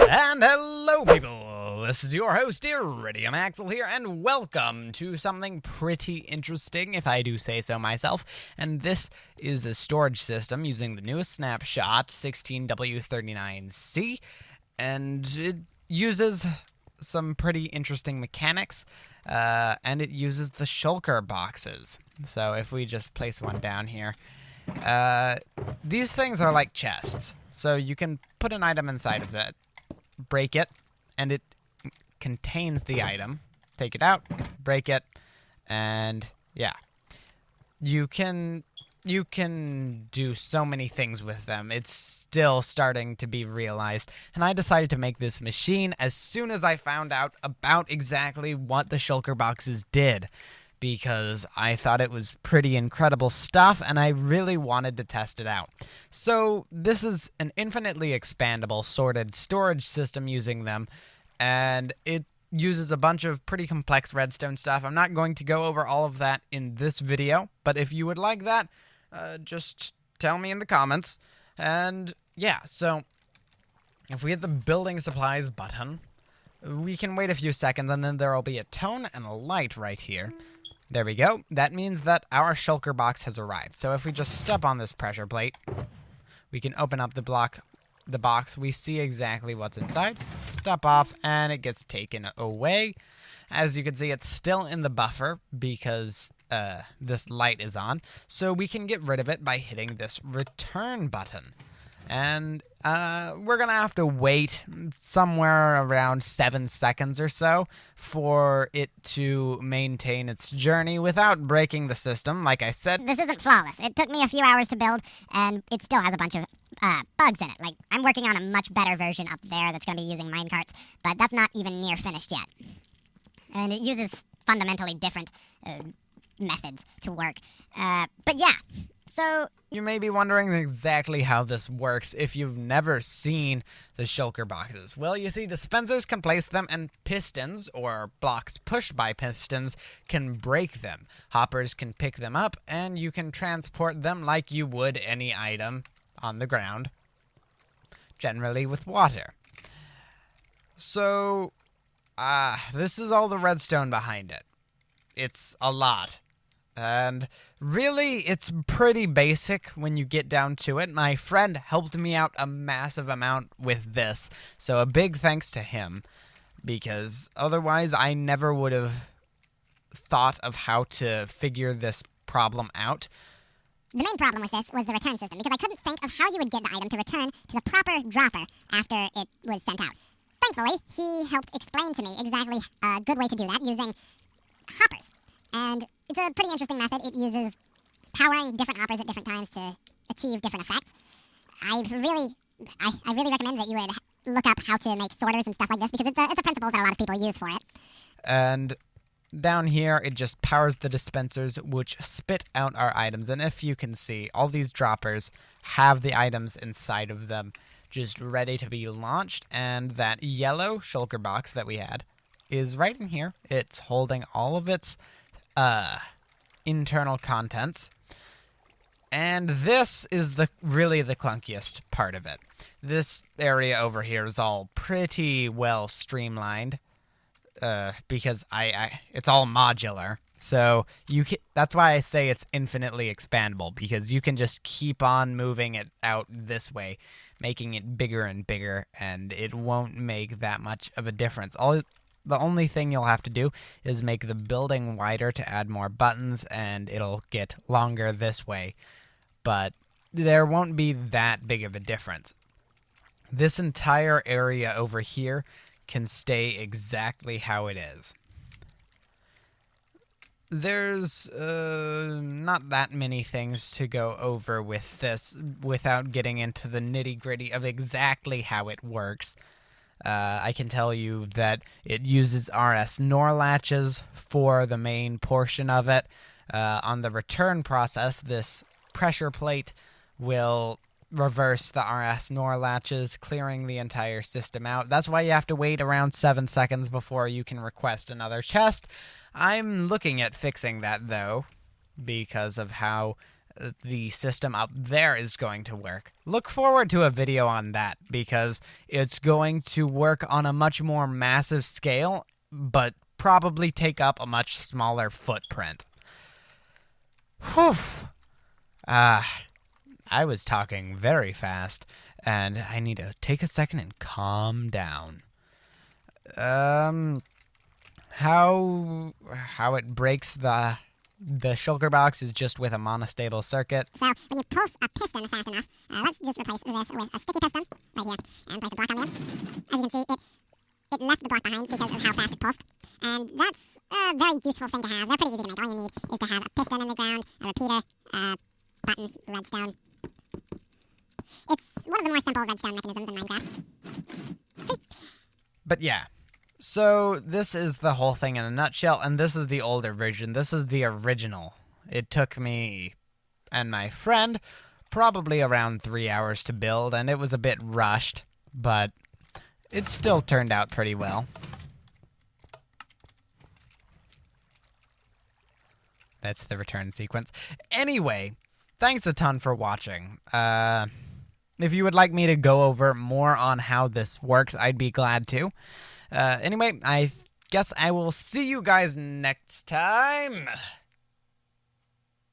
And hello, people! This is your host, Iridium Axel here, and welcome to something pretty interesting, if I do say so myself. And this is a storage system using the newest snapshot, 16W39C, and it uses some pretty interesting mechanics, and it uses the Shulker boxes. So if we just place one down here, these things are like chests, so you can put an item inside of that, break it, and it contains the item. Take it out, break it, and yeah. You can do so many things with them. It's still starting to be realized, and I decided to make this machine as soon as I found out about exactly what the Shulker boxes did, because I thought it was pretty incredible stuff, and I really wanted to test it out. So this is an infinitely expandable sorted storage system using them, and it uses a bunch of pretty complex redstone stuff. I'm not going to go over all of that in this video, but if you would like that, just tell me in the comments. And yeah, so if we hit the building supplies button, we can wait a few seconds, and then there will be a tone and a light right here. There we go. That means that our Shulker box has arrived. So if we just step on this pressure plate, we can open up the box. We see exactly what's inside. Step off, and it gets taken away. As you can see, it's still in the buffer because this light is on. So we can get rid of it by hitting this return button. And we're going to have to wait somewhere around 7 seconds or so for it to maintain its journey without breaking the system, like I said. This isn't flawless. It took me a few hours to build, and it still has a bunch of bugs in it. Like, I'm working on a much better version up there that's going to be using minecarts, but that's not even near finished yet. And it uses fundamentally different methods to work. But yeah, so you may be wondering exactly how this works if you've never seen the Shulker boxes. Well, you see, dispensers can place them, and pistons, or blocks pushed by pistons, can break them. Hoppers can pick them up, and you can transport them like you would any item on the ground, generally with water. So, this is all the redstone behind it. It's a lot. And really, it's pretty basic when you get down to it. My friend helped me out a massive amount with this, so a big thanks to him, because otherwise I never would have thought of how to figure this problem out. The main problem with this was the return system, because I couldn't think of how you would get the item to return to the proper dropper after it was sent out. Thankfully, he helped explain to me exactly a good way to do that using hoppers. And it's a pretty interesting method. It uses powering different hoppers at different times to achieve different effects. I really recommend that you would look up how to make sorters and stuff like this, because it's a principle that a lot of people use for it. And down here, it just powers the dispensers, which spit out our items. And if you can see, all these droppers have the items inside of them, just ready to be launched. And that yellow Shulker box that we had is right in here. It's holding all of its internal contents. And this is really the clunkiest part of it. This area over here is all pretty well streamlined, because it's all modular. So that's why I say it's infinitely expandable, because you can just keep on moving it out this way, making it bigger and bigger, and it won't make that much of a difference. The only thing you'll have to do is make the building wider to add more buttons, and it'll get longer this way. But there won't be that big of a difference. This entire area over here can stay exactly how it is. There's not that many things to go over with this without getting into the nitty-gritty of exactly how it works. I can tell you that it uses RS NOR latches for the main portion of it. On the return process, this pressure plate will reverse the RS NOR latches, clearing the entire system out. That's why you have to wait around 7 seconds before you can request another chest. I'm looking at fixing that, though, because of how the system up there is going to work. Look forward to a video on that, because it's going to work on a much more massive scale, but probably take up a much smaller footprint. Whew. I was talking very fast, and I need to take a second and calm down. How it breaks the shulker box is just with a monostable circuit. So when you pulse a piston fast enough, let's just replace this with a sticky piston right here and place a block on there. As you can see, it left the block behind because of how fast it pulsed. And that's a very useful thing to have. They're pretty easy to make. All you need is to have a piston in the ground, a repeater, button, redstone. It's one of the more simple redstone mechanisms in Minecraft. See? But yeah. So this is the whole thing in a nutshell, and this is the older version. This is the original. It took me and my friend probably around 3 hours to build, and it was a bit rushed, but it still turned out pretty well. That's the return sequence. Anyway, thanks a ton for watching. If you would like me to go over more on how this works, I'd be glad to. Anyway, I guess I will see you guys next time.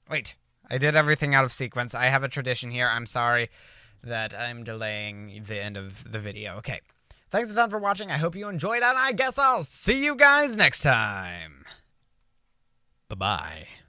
Wait, I did everything out of sequence. I have a tradition here. I'm sorry that I'm delaying the end of the video. Okay, thanks a ton for watching. I hope you enjoyed, and I guess I'll see you guys next time. Bye-bye.